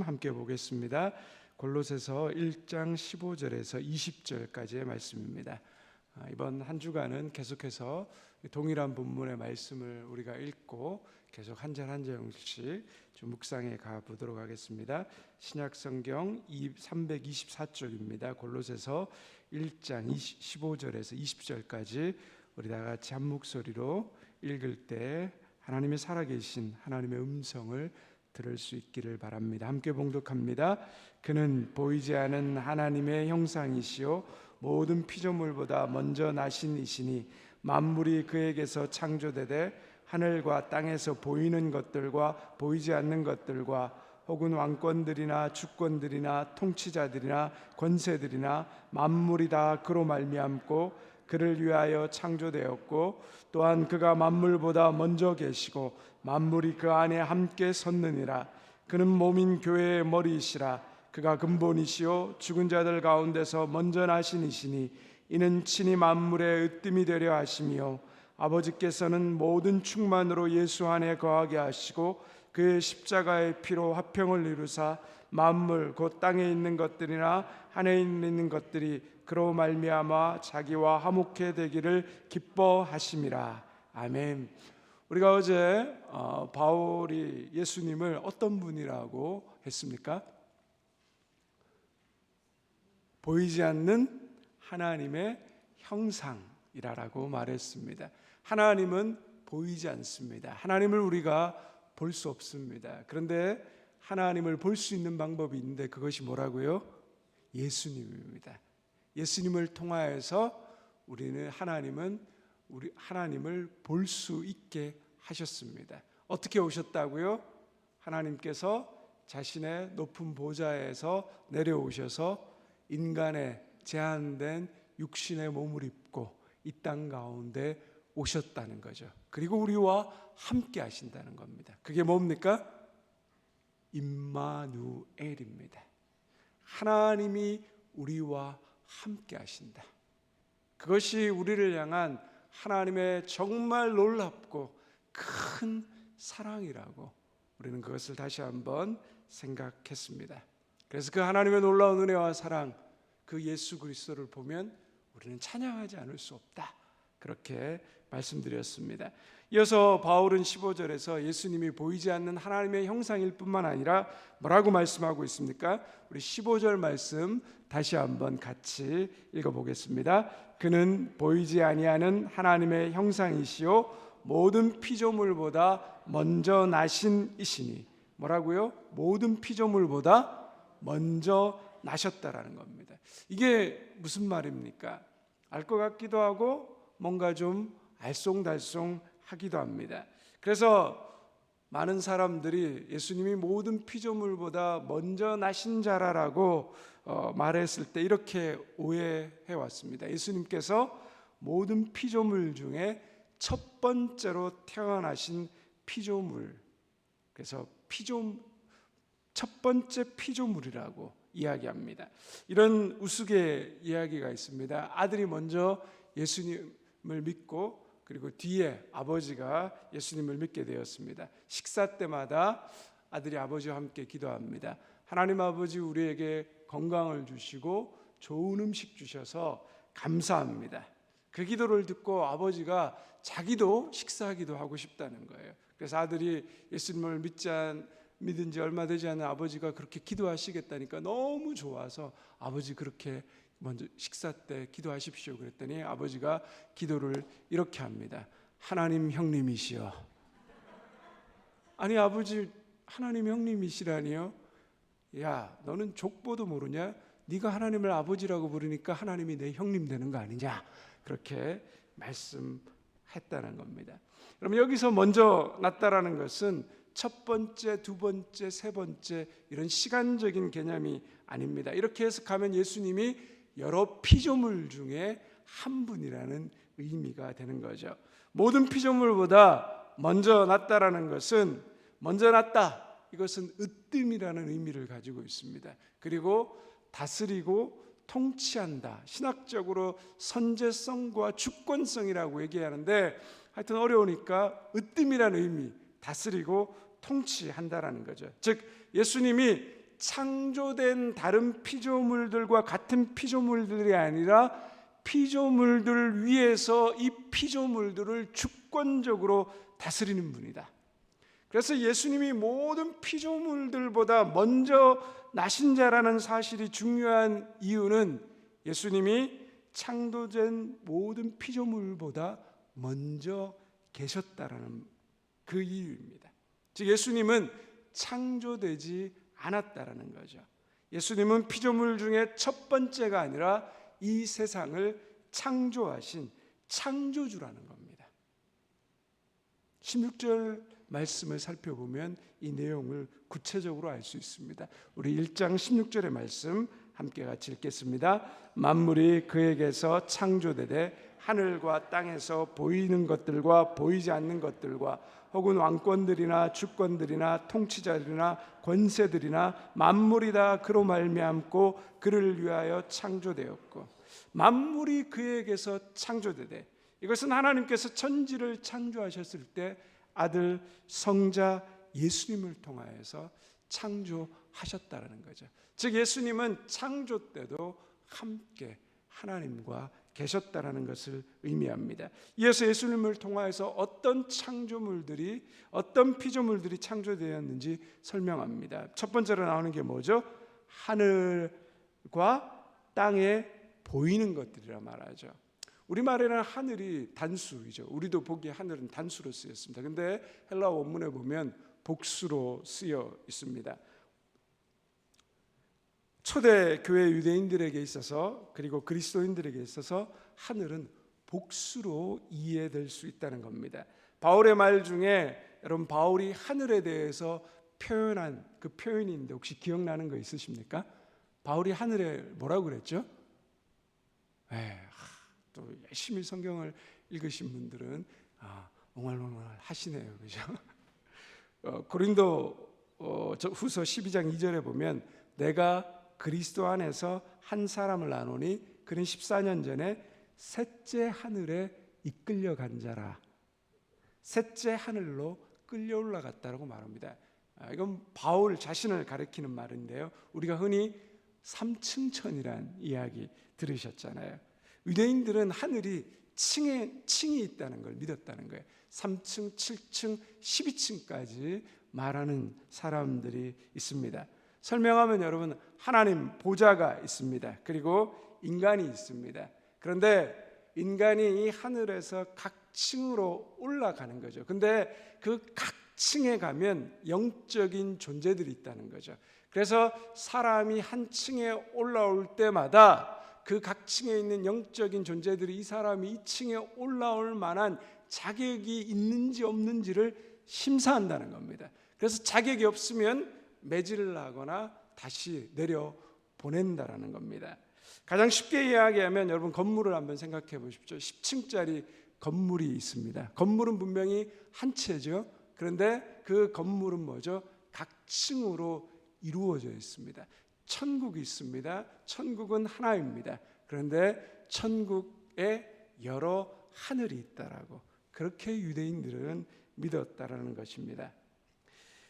함께 보겠습니다. 골로새서 1장 15절에서 20절까지의 말씀입니다. 이번 한 주간은 계속해서 동일한 본문의 말씀을 우리가 읽고 계속 한 절 한 절씩 좀 묵상해 가 보도록 하겠습니다. 신약 성경 324쪽입니다. 골로새서 1장 15절에서 20절까지 우리 다 같이 한 목소리로 읽을 때 하나님의 살아계신 하나님의 음성을 들을 수 있기를 바랍니다. 함께 봉독합니다. 그는 보이지 않는 하나님의 형상이시요 모든 피조물보다 먼저 나신 이시니 만물이 그에게서 창조되되 하늘과 땅에서 보이는 것들과 보이지 않는 것들과 혹은 왕권들이나 주권들이나 통치자들이나 권세들이나 만물이 다 그로 말미암고 그를 위하여 창조되었고 또한 그가 만물보다 먼저 계시고 만물이 그 안에 함께 섰느니라. 그는 몸인 교회의 머리이시라. 그가 근본이시요 죽은 자들 가운데서 먼저 나신 이시니 이는 친히 만물의 으뜸이 되려 하심이요 아버지께서는 모든 충만으로 예수 안에 거하게 하시고 그의 십자가의 피로 화평을 이루사 만물 곧 땅에 있는 것들이나 하늘에 있는 것들이 그로 말미암아 자기와 화목해 되기를 기뻐하심이라. 아멘. 우리가 어제 바울이 예수님을 어떤 분이라고 했습니까? 보이지 않는 하나님의 형상이라고 말했습니다. 하나님은 보이지 않습니다. 하나님을 우리가 볼 수 없습니다. 그런데 하나님을 볼 수 있는 방법이 있는데 그것이 뭐라고요? 예수님입니다. 예수님을 통하여서 우리 하나님을 볼 수 있게 하셨습니다. 어떻게 오셨다고요? 하나님께서 자신의 높은 보좌에서 내려오셔서 인간의 제한된 육신의 몸을 입고 이 땅 가운데 오셨다는 거죠. 그리고 우리와 함께 하신다는 겁니다. 그게 뭡니까? 임마누엘입니다. 하나님이 우리와 함께 하신다. 그것이 우리를 향한 하나님의 정말 놀랍고 큰 사랑이라고 우리는 그것을 다시 한번 생각했습니다. 그래서 그 하나님의 놀라운 은혜와 사랑, 그 예수 그리스도를 보면 우리는 찬양하지 않을 수 없다. 그렇게 말씀드렸습니다. 이어서 바울은 15절에서 예수님이 보이지 않는 하나님의 형상일 뿐만 아니라 뭐라고 말씀하고 있습니까? 우리 15절 말씀 다시 한번 같이 읽어보겠습니다. 그는 보이지 아니하는 하나님의 형상이시요 모든 피조물보다 먼저 나신 이시니 뭐라고요? 모든 피조물보다 먼저 나셨다라는 겁니다. 이게 무슨 말입니까? 알 것 같기도 하고 뭔가 좀 알쏭달쏭하기도 합니다. 그래서 많은 사람들이 예수님이 모든 피조물보다 먼저 나신 자라라고 말했을 때 이렇게 오해해 왔습니다. 예수님께서 모든 피조물 중에 첫 번째로 태어나신 피조물, 그래서 첫 번째 피조물이라고 이야기합니다. 이런 우스개 이야기가 있습니다. 아들이 먼저 예수님을 믿고 그리고 뒤에 아버지가 예수님을 믿게 되었습니다. 식사 때마다 아들이 아버지와 함께 기도합니다. 하나님 아버지, 우리에게 건강을 주시고 좋은 음식 주셔서 감사합니다. 그 기도를 듣고 아버지가 자기도 식사하기도 하고 싶다는 거예요. 그래서 아들이 예수님을 믿은 지 얼마 되지 않은 아버지가 그렇게 기도하시겠다니까 너무 좋아서 아버지 그렇게 먼저 식사 때 기도하십시오 그랬더니 아버지가 기도를 이렇게 합니다. 하나님 형님이시여. 아니 아버지, 하나님 형님이시라니요? 야, 너는 족보도 모르냐? 네가 하나님을 아버지라고 부르니까 하나님이 내 형님 되는 거 아니냐? 그렇게 말씀했다는 겁니다. 그럼 여기서 먼저 났다라는 것은 첫 번째, 두 번째, 세 번째 이런 시간적인 개념이 아닙니다. 이렇게 해석하면 예수님이 여러 피조물 중에 한 분이라는 의미가 되는 거죠. 모든 피조물보다 먼저 났다라는 것은 먼저 났다. 이것은 으뜸이라는 의미를 가지고 있습니다. 그리고 다스리고 통치한다. 신학적으로 선제성과 주권성이라고 얘기하는데 하여튼 어려우니까 으뜸이라는 의미, 다스리고 통치한다라는 거죠. 즉 예수님이 창조된 다른 피조물들과 같은 피조물들이 아니라 피조물들 위에서 이 피조물들을 주권적으로 다스리는 분이다. 그래서 예수님이 모든 피조물들보다 먼저 나신 자라는 사실이 중요한 이유는 예수님이 창조된 모든 피조물보다 먼저 계셨다라는 그 이유입니다. 즉 예수님은 창조되지 않았다라는 거죠. 예수님은 피조물 중에 첫 번째가 아니라 이 세상을 창조하신 창조주라는 겁니다. 16절 말씀을 살펴보면 이 내용을 구체적으로 알 수 있습니다. 우리 1장 16절의 말씀 함께 같이 읽겠습니다. 만물이 그에게서 창조되되 하늘과 땅에서 보이는 것들과 보이지 않는 것들과 혹은 왕권들이나 주권들이나 통치자들이나 권세들이나 만물이 다 그로 말미암고 그를 위하여 창조되었고. 만물이 그에게서 창조되되, 이것은 하나님께서 천지를 창조하셨을 때 아들 성자 예수님을 통하여서 창조하셨다는 거죠. 즉 예수님은 창조 때도 함께 하나님과 계셨다라는 것을 의미합니다. 이어서 예수님을 통하여서 어떤 창조물들이, 어떤 피조물들이 창조되었는지 설명합니다. 첫 번째로 나오는 게 뭐죠? 하늘과 땅에 보이는 것들이라 말하죠. 우리말에는 하늘이 단수이죠. 우리도 보기에 하늘은 단수로 쓰였습니다. 근데 헬라 원문에 보면 복수로 쓰여 있습니다. 초대 교회 유대인들에게 있어서, 그리고 그리스도인들에게 있어서 하늘은 복수로 이해될 수 있다는 겁니다. 바울의 말 중에 여러분 바울이 하늘에 대해서 표현한 그 표현이 있는데 혹시 기억나는 거 있으십니까? 바울이 하늘에 뭐라고 그랬죠? 또 열심히 성경을 읽으신 분들은 옹알옹알 하시네요, 그죠? 고린도 후서 12장 2절에 보면 내가 그리스도 안에서 한 사람을 나누니 그는 14년 전에 셋째 하늘에 이끌려 간 자라. 셋째 하늘로 끌려 올라갔다라고 말합니다. 이건 바울 자신을 가리키는 말인데요. 우리가 흔히 삼층천이란 이야기 들으셨잖아요. 유대인들은 하늘이 층이 있다는 걸 믿었다는 거예요. 3층, 7층, 12층까지 말하는 사람들이 있습니다. 설명하면 여러분 하나님 보좌가 있습니다. 그리고 인간이 있습니다. 그런데 인간이 이 하늘에서 각 층으로 올라가는 거죠. 근데 그 각 층에 가면 영적인 존재들이 있다는 거죠. 그래서 사람이 한 층에 올라올 때마다 그 각 층에 있는 영적인 존재들이 이 사람이 이 층에 올라올 만한 자격이 있는지 없는지를 심사한다는 겁니다. 그래서 자격이 없으면 매질을 하거나 다시 내려 보낸다라는 겁니다. 가장 쉽게 이야기하면 여러분 건물을 한번 생각해 보십시오. 10층짜리 건물이 있습니다. 건물은 분명히 한 채죠. 그런데 그 건물은 뭐죠? 각 층으로 이루어져 있습니다. 천국이 있습니다. 천국은 하나입니다. 그런데 천국에 여러 하늘이 있다라고 그렇게 유대인들은 믿었다라는 것입니다.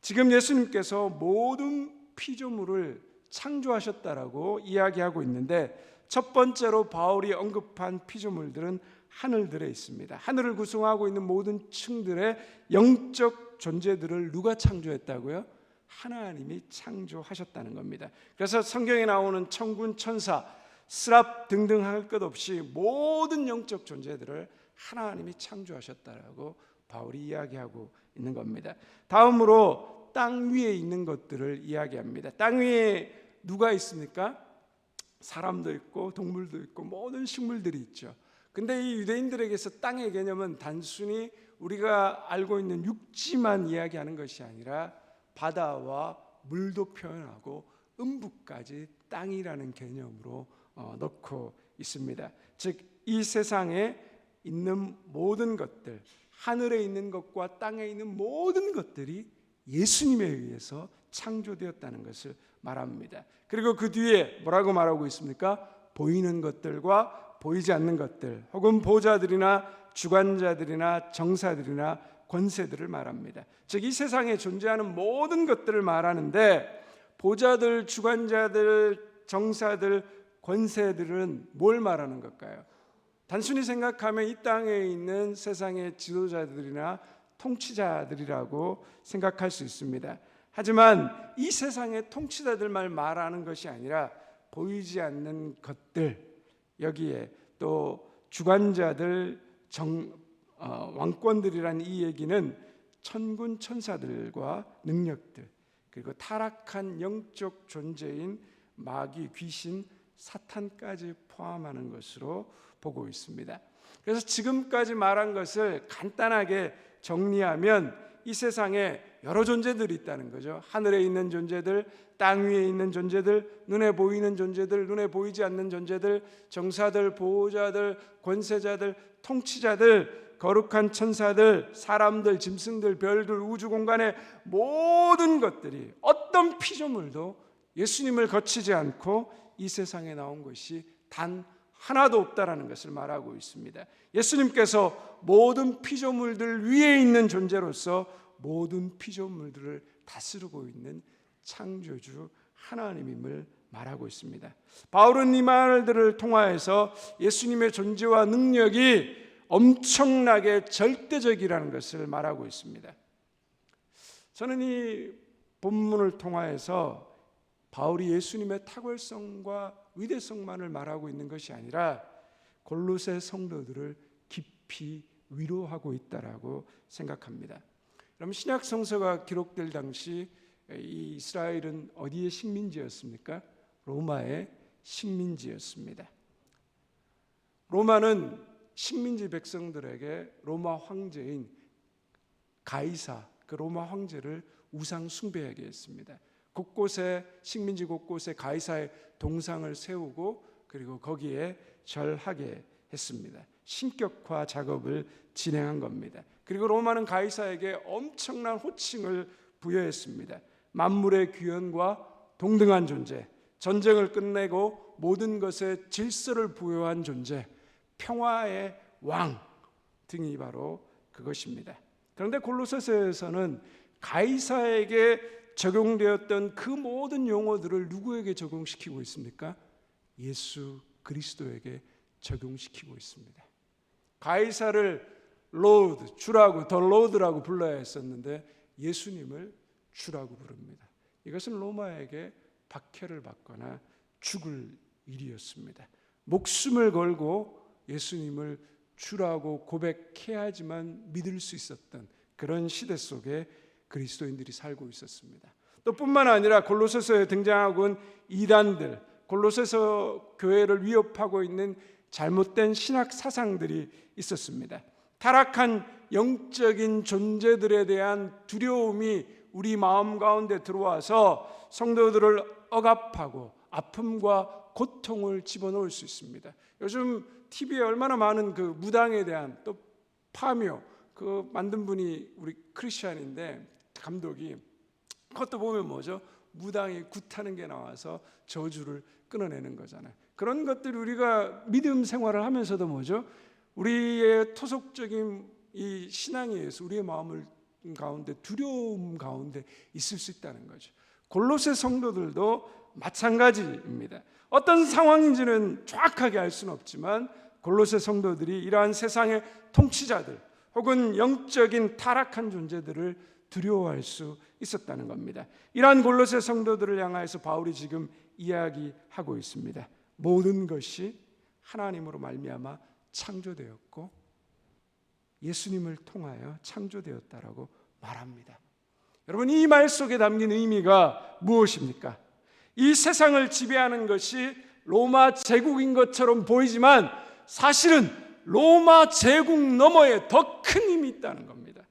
지금 예수님께서 모든 피조물을 창조하셨다라고 이야기하고 있는데 첫 번째로 바울이 언급한 피조물들은 하늘들에 있습니다. 하늘을 구성하고 있는 모든 층들의 영적 존재들을 누가 창조했다고요? 하나님이 창조하셨다는 겁니다. 그래서 성경에 나오는 천군, 천사, 스랍 등등 할 것 없이 모든 영적 존재들을 하나님이 창조하셨다라고 바울이 이야기하고 있는 겁니다. 다음으로 땅 위에 있는 것들을 이야기합니다. 땅 위에 누가 있습니까? 사람도 있고 동물도 있고 모든 식물들이 있죠. 근데 이 유대인들에게서 땅의 개념은 단순히 우리가 알고 있는 육지만 이야기하는 것이 아니라 바다와 물도 표현하고 음부까지 땅이라는 개념으로 넣고 있습니다. 즉 이 세상에 있는 모든 것들, 하늘에 있는 것과 땅에 있는 모든 것들이 예수님에 의해서 창조되었다는 것을 말합니다. 그리고 그 뒤에 뭐라고 말하고 있습니까? 보이는 것들과 보이지 않는 것들, 혹은 보좌들이나 주관자들이나 정사들이나 권세들을 말합니다. 즉 이 세상에 존재하는 모든 것들을 말하는데 보좌들, 주관자들, 정사들, 권세들은 뭘 말하는 걸까요? 단순히 생각하면 이 땅에 있는 세상의 지도자들이나 통치자들이라고 생각할 수 있습니다. 하지만 이 세상의 통치자들만 말하는 것이 아니라 보이지 않는 것들, 여기에 또 주관자들, 왕권들이라는 이 얘기는 천군 천사들과 능력들, 그리고 타락한 영적 존재인 마귀, 귀신, 사탄까지 포함하는 것으로 보고 있습니다. 그래서 지금까지 말한 것을 간단하게 정리하면 이 세상에 여러 존재들이 있다는 거죠. 하늘에 있는 존재들, 땅 위에 있는 존재들, 눈에 보이는 존재들, 눈에 보이지 않는 존재들, 정사들, 보호자들, 권세자들, 통치자들, 거룩한 천사들, 사람들, 짐승들, 별들, 우주 공간의 모든 것들이 어떤 피조물도 예수님을 거치지 않고 이 세상에 나온 것이 단 하나도 없다라는 것을 말하고 있습니다. 예수님께서 모든 피조물들 위에 있는 존재로서 모든 피조물들을 다스리고 있는 창조주 하나님임을 말하고 있습니다. 바울은 이 말들을 통하여서 예수님의 존재와 능력이 엄청나게 절대적이라는 것을 말하고 있습니다. 저는 이 본문을 통하여서 바울이 예수님의 탁월성과 위대성만을 말하고 있는 것이 아니라 골로새 성도들을 깊이 위로하고 있다라고 생각합니다. 그럼 신약 성서가 기록될 당시 이 이스라엘은 어디의 식민지였습니까? 로마의 식민지였습니다. 로마는 식민지 백성들에게 로마 황제인 가이사, 그 로마 황제를 우상 숭배하게 했습니다. 곳곳에, 식민지 곳곳에 가이사의 동상을 세우고 그리고 거기에 절하게 했습니다. 신격화 작업을 진행한 겁니다. 그리고 로마는 가이사에게 엄청난 호칭을 부여했습니다. 만물의 귀현과 동등한 존재, 전쟁을 끝내고 모든 것에 질서를 부여한 존재, 평화의 왕 등이 바로 그것입니다. 그런데 골로새서에서는 가이사에게 적용되었던 그 모든 용어들을 누구에게 적용시키고 있습니까? 예수 그리스도에게 적용시키고 있습니다. 가이사를 로드, 주라고, 더 로드라고 불러야 했었는데 예수님을 주라고 부릅니다. 이것은 로마에게 박해를 받거나 죽을 일이었습니다. 목숨을 걸고 예수님을 주라고 고백해야지만 믿을 수 있었던 그런 시대 속에 그리스도인들이 살고 있었습니다. 또 뿐만 아니라 골로새서에 등장하고 있는 이단들, 골로새서 교회를 위협하고 있는 잘못된 신학 사상들이 있었습니다. 타락한 영적인 존재들에 대한 두려움이 우리 마음 가운데 들어와서 성도들을 억압하고 아픔과 고통을 집어넣을 수 있습니다. 요즘 TV에 얼마나 많은 그 무당에 대한, 또 파묘, 그 만든 분이 우리 크리스찬인데 감독이, 그것도 보면 뭐죠? 무당이 굿하는 게 나와서 저주를 끊어내는 거잖아요. 그런 것들이 우리가 믿음 생활을 하면서도 뭐죠? 우리의 토속적인 이 신앙에 의해서 우리의 마음을 가운데 두려움 가운데 있을 수 있다는 거죠. 골로새 성도들도 마찬가지입니다. 어떤 상황인지는 정확하게 알 수는 없지만 골로새 성도들이 이러한 세상의 통치자들 혹은 영적인 타락한 존재들을 두려워할 수 있었다는 겁니다. 이러한 골로새 성도들을 향하여서 바울이 지금 이야기하고 있습니다. 모든 것이 하나님으로 말미암아 창조되었고 예수님을 통하여 창조되었다라고 말합니다. 여러분, 이 말 속에 담긴 의미가 무엇입니까? 이 세상을 지배하는 것이 로마 제국인 것처럼 보이지만 사실은 로마 제국 너머에 더 큰 힘이 있다는 겁니다.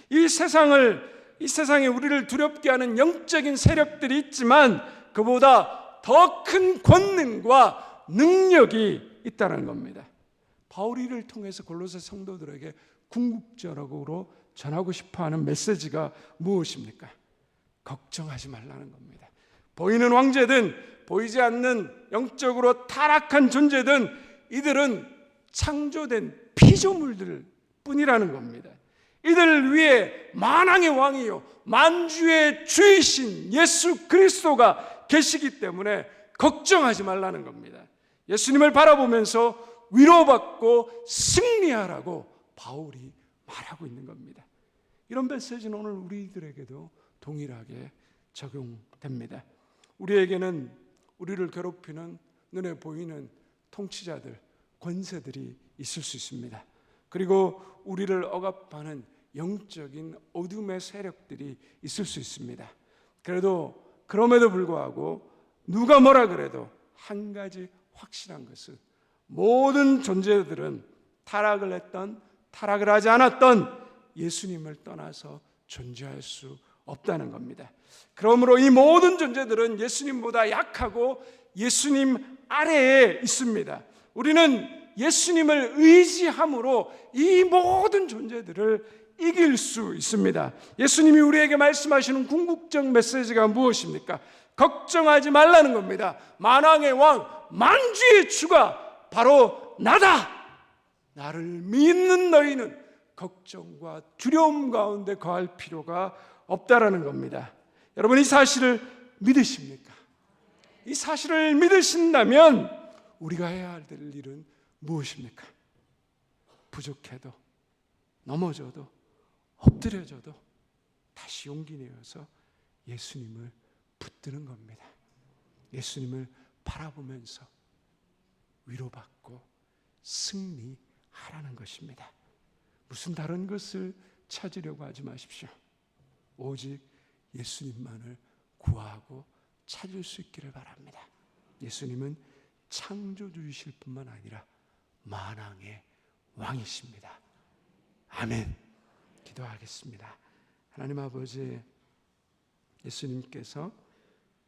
이 세상에 우리를 두렵게 하는 영적인 세력들이 있지만 그보다 더 큰 권능과 능력이 있다는 겁니다. 바울이 이를 통해서 골로새 성도들에게 궁극적으로 전하고 싶어하는 메시지가 무엇입니까? 걱정하지 말라는 겁니다. 보이는 황제든 보이지 않는 영적으로 타락한 존재든 이들은 창조된 피조물들 뿐이라는 겁니다. 이들 위에 만왕의 왕이요 만주의 주이신 예수 그리스도가 계시기 때문에 걱정하지 말라는 겁니다. 예수님을 바라보면서 위로받고 승리하라고 바울이 말하고 있는 겁니다. 이런 메시지는 오늘 우리들에게도 동일하게 적용됩니다. 우리에게는 우리를 괴롭히는 눈에 보이는 통치자들, 권세들이 있을 수 있습니다. 그리고 우리를 억압하는 영적인 어둠의 세력들이 있을 수 있습니다. 그럼에도 불구하고 누가 뭐라 그래도 한 가지 확실한 것은 모든 존재들은 타락을 했던 타락을 하지 않았던 예수님을 떠나서 존재할 수 없다는 겁니다. 그러므로 이 모든 존재들은 예수님보다 약하고 예수님 아래에 있습니다. 우리는 예수님을 의지함으로 이 모든 존재들을 이길 수 있습니다. 예수님이 우리에게 말씀하시는 궁극적 메시지가 무엇입니까? 걱정하지 말라는 겁니다. 만왕의 왕, 만주의 주가 바로 나다. 나를 믿는 너희는 걱정과 두려움 가운데 거할 필요가 없다라는 겁니다. 여러분, 이 사실을 믿으십니까? 이 사실을 믿으신다면 우리가 해야 할 일은 무엇입니까? 부족해도, 넘어져도, 엎드려져도 다시 용기 내어서 예수님을 붙드는 겁니다. 예수님을 바라보면서 위로받고 승리하라는 것입니다. 무슨 다른 것을 찾으려고 하지 마십시오. 오직 예수님만을 구하고 찾을 수 있기를 바랍니다. 예수님은 창조주이실 뿐만 아니라 만왕의 왕이십니다. 아멘. 기도하겠습니다. 하나님 아버지, 예수님께서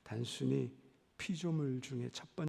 단순히 피조물 중에 첫 번째